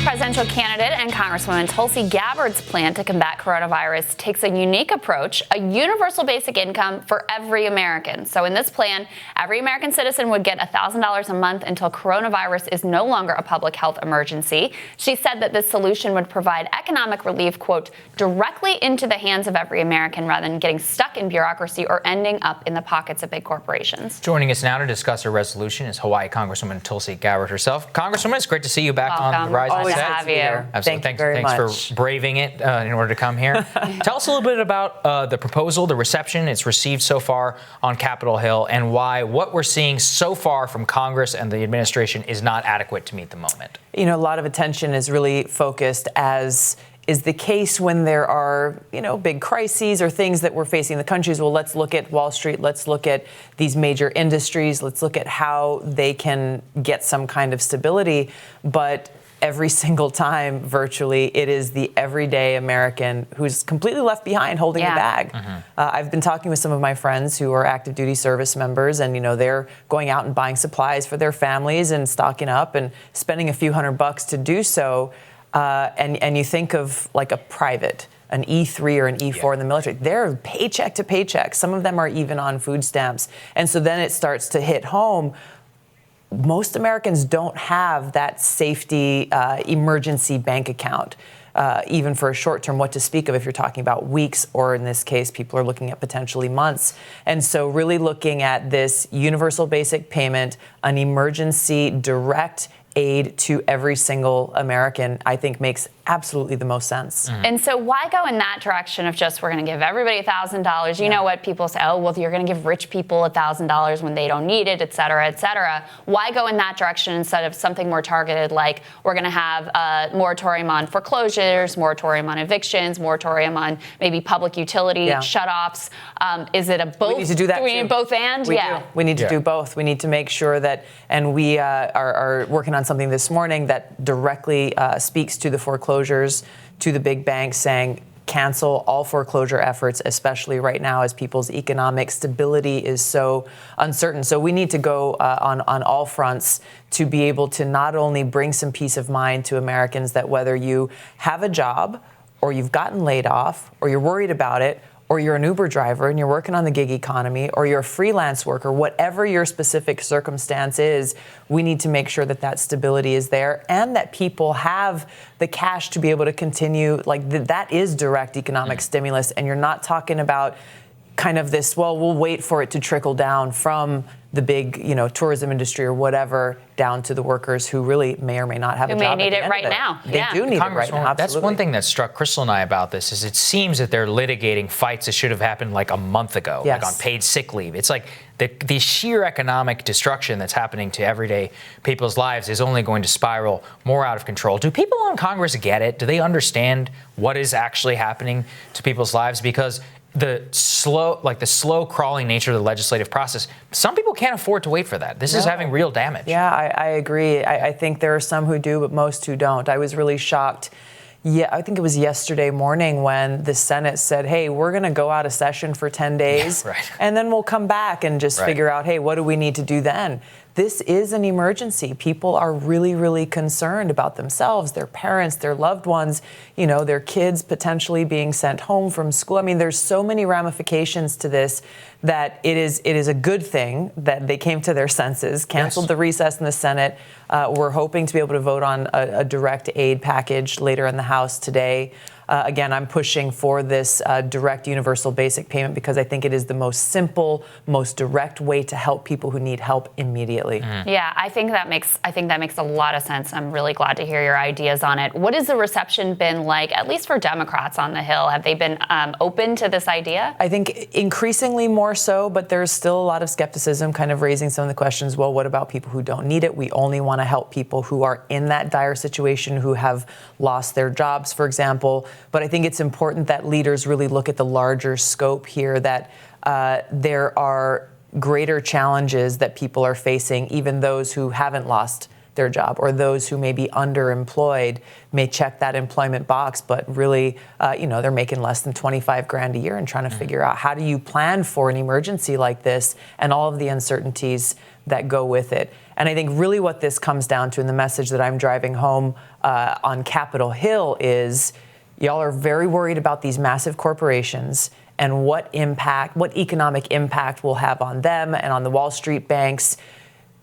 presidential candidate and Congresswoman Tulsi Gabbard's plan to combat coronavirus takes a unique approach, a universal basic income for every American. So in this plan, every American citizen would get $1,000 a month until coronavirus is no longer a public health emergency. She said that this solution would provide economic relief, quote, directly into the hands of every American rather than getting stuck in bureaucracy or ending up in the pockets of big corporations. Joining us now to discuss her resolution is Hawaii Congresswoman Tulsi Gabbard herself. Congresswoman, it's great to see you back on the Rise Always set. have you. Absolutely. Thanks for braving it in order to come here. Tell us a little bit about the proposal, the reception it's received so far on Capitol Hill, and why what we're seeing so far from Congress and the administration is not adequate to meet the moment. You know, a lot of attention is really focused, as is the case when there are, big crises or things that we're facing in the countries. Well, let's look at Wall Street. Let's look at these major industries. Let's look at how they can get some kind of stability. But every single time, virtually, it is the everyday American who's completely left behind holding the bag. Mm-hmm. I've been talking with some of my friends who are active duty service members, and, they're going out and buying supplies for their families and stocking up and spending a few $100 to do so. And you think of like a private, an E3 or an E4 in the military, they're paycheck to paycheck. Some of them are even on food stamps. And so then it starts to hit home. Most Americans don't have that safety emergency bank account, even for a short term, what to speak of if you're talking about weeks, or in this case, people are looking at potentially months. And so really looking at this universal basic payment, an emergency direct aid to every single American, I think makes absolutely the most sense. Mm-hmm. And so why go in that direction of just, we're going to give everybody $1,000? You know what people say, oh, well, you're going to give rich people $1,000 when they don't need it, et cetera, et cetera. Why go in that direction instead of something more targeted, like we're going to have a moratorium on foreclosures, moratorium on evictions, moratorium on maybe public utility shutoffs? Is it a both? We need to do that. Do we need both and? We do. We need to do both. We need to make sure that, and we are working on something this morning that directly speaks to the foreclosures, to the big banks, saying cancel all foreclosure efforts, especially right now as people's economic stability is so uncertain. So we need to go on all fronts to be able to not only bring some peace of mind to Americans that whether you have a job or you've gotten laid off or you're worried about it, or you're an Uber driver and you're working on the gig economy, or you're a freelance worker, whatever your specific circumstance is, we need to make sure that that stability is there and that people have the cash to be able to continue. Like that is direct economic stimulus. And you're not talking about kind of this, well, we'll wait for it to trickle down from the big, tourism industry or whatever down to the workers who really may or may not have a job. Who may need it right now. They do need it right now. That's one thing that struck Crystal and I about this is it seems that they're litigating fights that should have happened like a month ago, like on paid sick leave. It's like the sheer economic destruction that's happening to everyday people's lives is only going to spiral more out of control. Do people in Congress get it? Do they understand what is actually happening to people's lives? Because the slow crawling nature of the legislative process, some people can't afford to wait for that. This is having real damage. Yeah, I agree. I think there are some who do, but most who don't. I was really shocked. Yeah, I think it was yesterday morning when the Senate said, hey, we're going to go out of session for 10 days, and then we'll come back and just figure out, hey, what do we need to do then? This is an emergency. People are really, really concerned about themselves, their parents, their loved ones, their kids potentially being sent home from school. I mean, there's so many ramifications to this that it is a good thing that they came to their senses, canceled the recess in the Senate. We're hoping to be able to vote on a direct aid package later in the House today. Again, I'm pushing for this direct universal basic payment because I think it is the most simple, most direct way to help people who need help immediately. Yeah, I think that makes a lot of sense. I'm really glad to hear your ideas on it. What has the reception been like, at least for Democrats on the Hill? Have they been open to this idea? I think increasingly more so, but there's still a lot of skepticism, kind of raising some of the questions. Well, what about people who don't need it? We only want to help people who are in that dire situation, who have lost their jobs, for example. But I think it's important that leaders really look at the larger scope here, that there are greater challenges that people are facing, even those who haven't lost their job, or those who may be underemployed may check that employment box, but really, they're making less than 25 grand a year and trying to figure out how do you plan for an emergency like this and all of the uncertainties that go with it. And I think really what this comes down to, and the message that I'm driving home on Capitol Hill is, y'all are very worried about these massive corporations and what economic impact will have on them and on the Wall Street banks.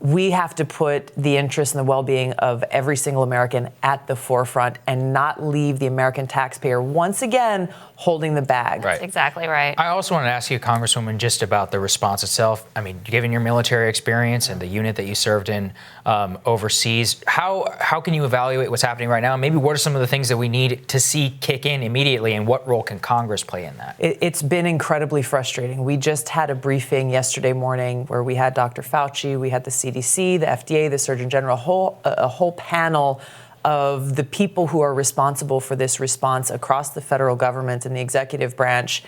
We have to put the interest and the well-being of every single American at the forefront and not leave the American taxpayer once again holding the bag. Right. That's exactly right. I also want to ask you, Congresswoman, just about the response itself. I mean, given your military experience and the unit that you served in overseas, how can you evaluate what's happening right now? Maybe what are some of the things that we need to see kick in immediately, and what role can Congress play in that? It's been incredibly frustrating. We just had a briefing yesterday morning where we had Dr. Fauci, we had the CDC, the FDA, the Surgeon General, a whole panel of the people who are responsible for this response across the federal government and the executive branch.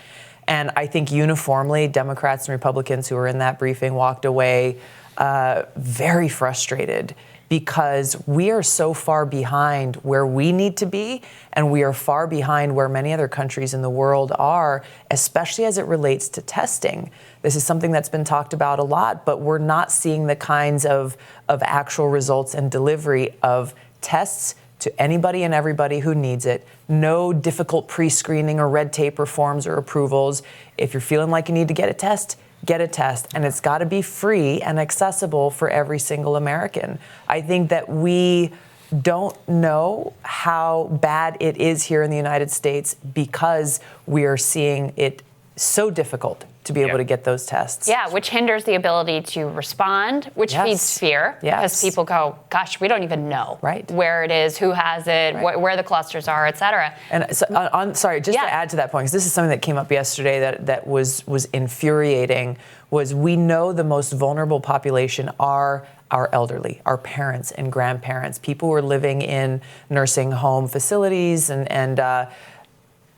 And I think uniformly, Democrats and Republicans who were in that briefing walked away very frustrated, because we are so far behind where we need to be, and we are far behind where many other countries in the world are, especially as it relates to testing. This is something that's been talked about a lot, but we're not seeing the kinds of actual results and delivery of tests to anybody and everybody who needs it. No difficult pre-screening or red tape or forms or approvals. If you're feeling like you need to get a test, get a test, and it's got to be free and accessible for every single American. I think that we don't know how bad it is here in the United States because we are seeing it so difficult to be able to get those tests. Yeah, which hinders the ability to respond, which feeds fear, because people go, gosh, we don't even know where it is, who has it, where the clusters are, et cetera. And so, to add to that point, because this is something that came up yesterday that was infuriating, was we know the most vulnerable population are our elderly, our parents and grandparents, people who are living in nursing home facilities, and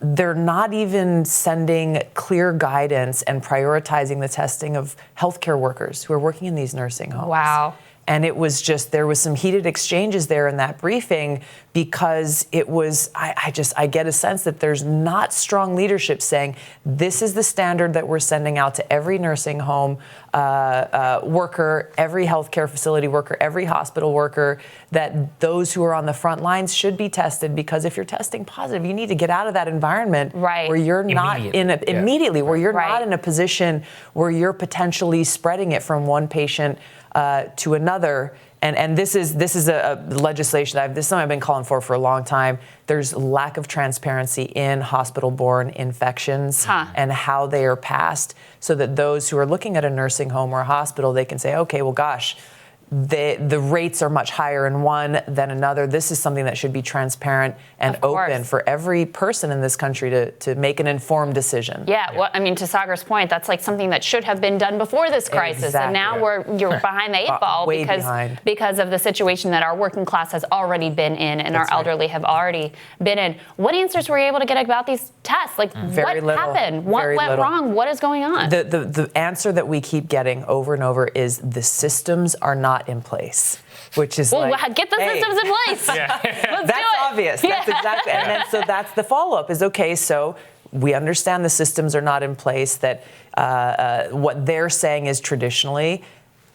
they're not even sending clear guidance and prioritizing the testing of healthcare workers who are working in these nursing homes. Wow. And it was just, there was some heated exchanges there in that briefing, because it was, I get a sense that there's not strong leadership saying, this is the standard that we're sending out to every nursing home worker, every healthcare facility worker, every hospital worker, that those who are on the front lines should be tested, because if you're testing positive, you need to get out of that environment where you're not where you're not in a position where you're potentially spreading it from one patient to another. And this is a legislation this is something I've been calling for a long time. There's lack of transparency in hospital-borne infections and how they are passed, so that those who are looking at a nursing home or a hospital, they can say, okay, well, gosh, the rates are much higher in one than another. This is something that should be transparent and open for every person in this country to make an informed decision. Yeah, well, I mean, to Sagar's point, that's like something that should have been done before this crisis. And now you're behind the 8 ball because of the situation that our working class has already been in, and our elderly have already been in. What answers were you able to get about these tests? Like, what happened? What went wrong? What is going on? The answer that we keep getting over and over is the systems are not in place, which is get the systems in place. That's obvious. That's exactly. And then so that's the follow-up is, okay, so we understand the systems are not in place, that what they're saying is traditionally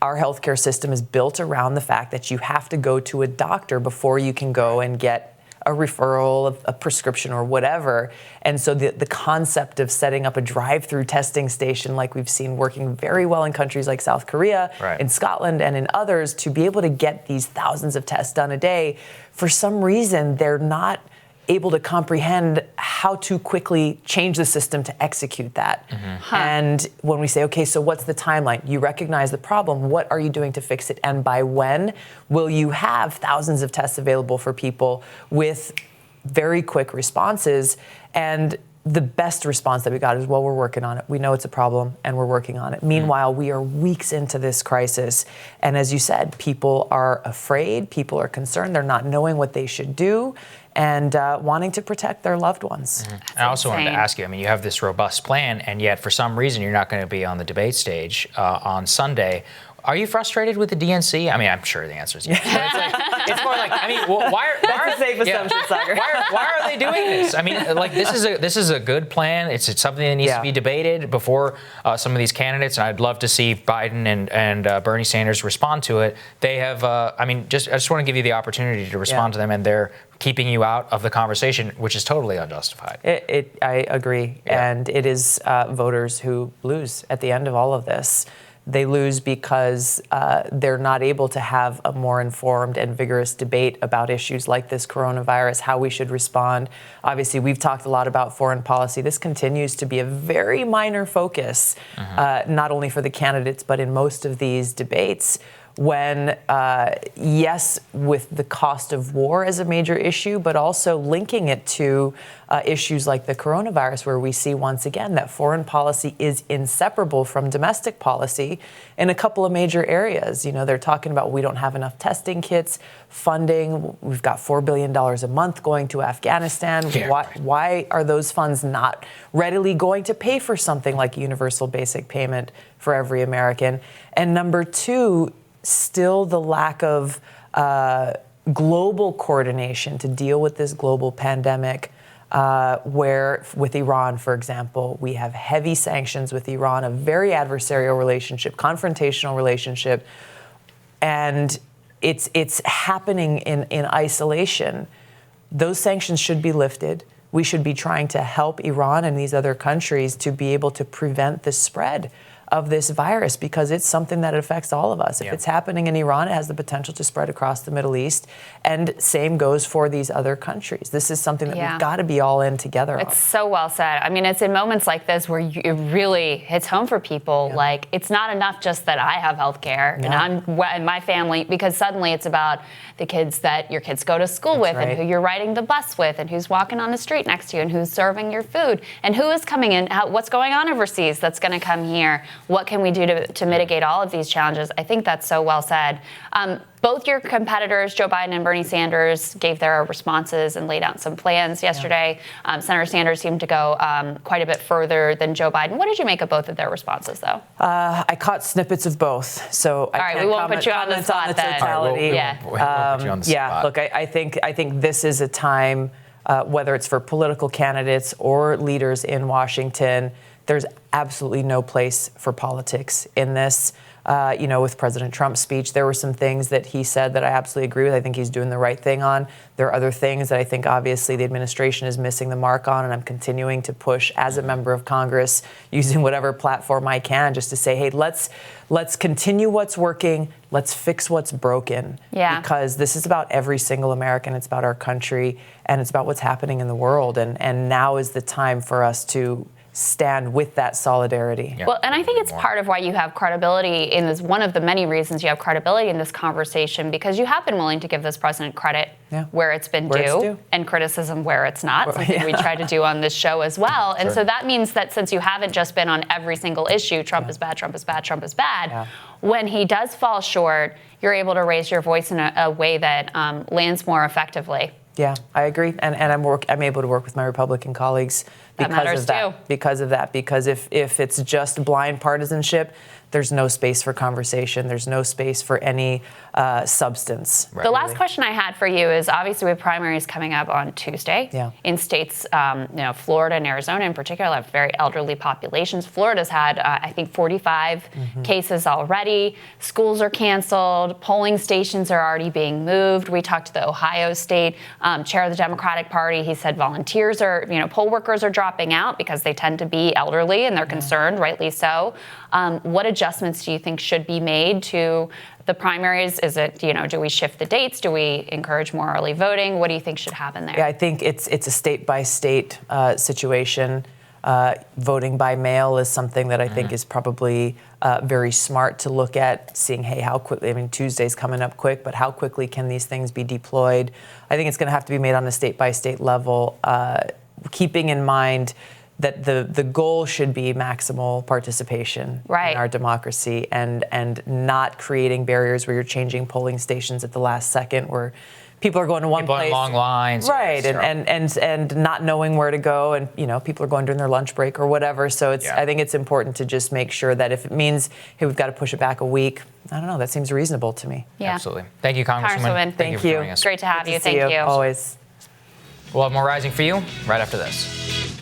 our healthcare system is built around the fact that you have to go to a doctor before you can go and get a referral, a prescription, or whatever. And so the concept of setting up a drive-through testing station, like we've seen working very well in countries like South Korea, in Scotland, and in others, to be able to get these thousands of tests done a day, for some reason, they're not able to comprehend how to quickly change the system to execute that. And when we say, okay, so what's the timeline? You recognize the problem. What are you doing to fix it? And by when will you have thousands of tests available for people with very quick responses? And the best response that we got is, well, we're working on it. We know it's a problem and we're working on it. Meanwhile, we are weeks into this crisis. And as you said, people are afraid, people are concerned, they're not knowing what they should do, and wanting to protect their loved ones. I also wanted to ask you, I mean, you have this robust plan, and yet for some reason you're not going to be on the debate stage on Sunday. Are you frustrated with the DNC? I mean, I'm sure the answer is yes. But it's more like, I mean, why are a safe assumption, Sagar. Why are they doing this? I mean, like, this is a good plan. It's something that needs to be debated before some of these candidates, and I'd love to see Biden and Bernie Sanders respond to it. They have, I just want to give you the opportunity to respond to them, and they're keeping you out of the conversation, which is totally unjustified. I agree, and it is voters who lose at the end of all of this. They lose because they're not able to have a more informed and vigorous debate about issues like this coronavirus, how we should respond. Obviously, we've talked a lot about foreign policy. This continues to be a very minor focus, not only for the candidates, but in most of these debates. When, yes, with the cost of war as a major issue, but also linking it to issues like the coronavirus, where we see once again that foreign policy is inseparable from domestic policy in a couple of major areas. You know, they're talking about we don't have enough testing kits, funding. We've got $4 billion a month going to Afghanistan. Yeah. Why are those funds not readily going to pay for something like universal basic payment for every American? And number two, still the lack of global coordination to deal with this global pandemic, where with Iran, for example, we have heavy sanctions with Iran, a very adversarial relationship, confrontational relationship, and it's happening in isolation. Those sanctions should be lifted. We should be trying to help Iran and these other countries to be able to prevent the spread of this virus, because it's something that affects all of us. If it's happening in Iran, it has the potential to spread across the Middle East, and same goes for these other countries. This is something that we've got to be all in together on. It's so well said. I mean, it's in moments like this where it really hits home for people. Like, it's not enough just that I have health care and my family, because suddenly it's about the kids that your kids go to school with, and who you're riding the bus with, and who's walking on the street next to you, and who's serving your food, and who is coming in, what's going on overseas that's going to come here. What can we do to mitigate all of these challenges? I think that's so well said. Both your competitors, Joe Biden and Bernie Sanders, gave their responses and laid out some plans yesterday. Senator Sanders seemed to go quite a bit further than Joe Biden. What did you make of both of their responses, though? I caught snippets of both, so I can't we won't put you on the spot on the totality. Look, I think this is a time, whether it's for political candidates or leaders in Washington, there's absolutely no place for politics in this. With President Trump's speech, there were some things that he said that I absolutely agree with. I think he's doing the right thing on. There are other things that I think obviously the administration is missing the mark on, and I'm continuing to push as a member of Congress, using whatever platform I can, just to say, hey, let's continue what's working. Let's fix what's broken. Because this is about every single American. It's about our country, and it's about what's happening in the world. And now is the time for us to stand with that solidarity. Well, and I think it's part of why you have credibility in this, one of the many reasons you have credibility in this conversation, because you have been willing to give this president credit where it's been due, and criticism where it's not, something we try to do on this show as well. And so that means that since you haven't just been on every single issue, Trump is bad, Trump is bad, Trump is bad, when he does fall short, you're able to raise your voice in a way that lands more effectively. Yeah, I agree, and I'm able to work with my Republican colleagues because of that. Because if it's just blind partisanship, there's no space for conversation. There's no space for any substance. The last question I had for you is, obviously we have primaries coming up on Tuesday in states, Florida and Arizona in particular have very elderly populations. Florida's had, I think, 45 cases already. Schools are canceled. Polling stations are already being moved. We talked to the Ohio State chair of the Democratic Party. He said volunteers poll workers are dropping out because they tend to be elderly and they're concerned, rightly so. What adjustments do you think should be made to the primaries? Is it, do we shift the dates? Do we encourage more early voting? What do you think should happen there? Yeah, I think it's a state-by-state situation. Voting by mail is something that I think is probably very smart to look at, seeing, hey, how quickly, Tuesday's coming up quick, but how quickly can these things be deployed? I think it's going to have to be made on a state-by-state level, keeping in mind that the goal should be maximal participation in our democracy, and not creating barriers where you're changing polling stations at the last second, where people are going to one people place. in long lines. Right, and not knowing where to go, and people are going during their lunch break or whatever. So I think it's important to just make sure that if it means, hey, we've got to push it back a week, I don't know, that seems reasonable to me. Yeah. Absolutely. Thank you, Congresswoman. Thank you for joining us. Great to have you. Thank you. Thank you. Always. We'll have more Rising for you right after this.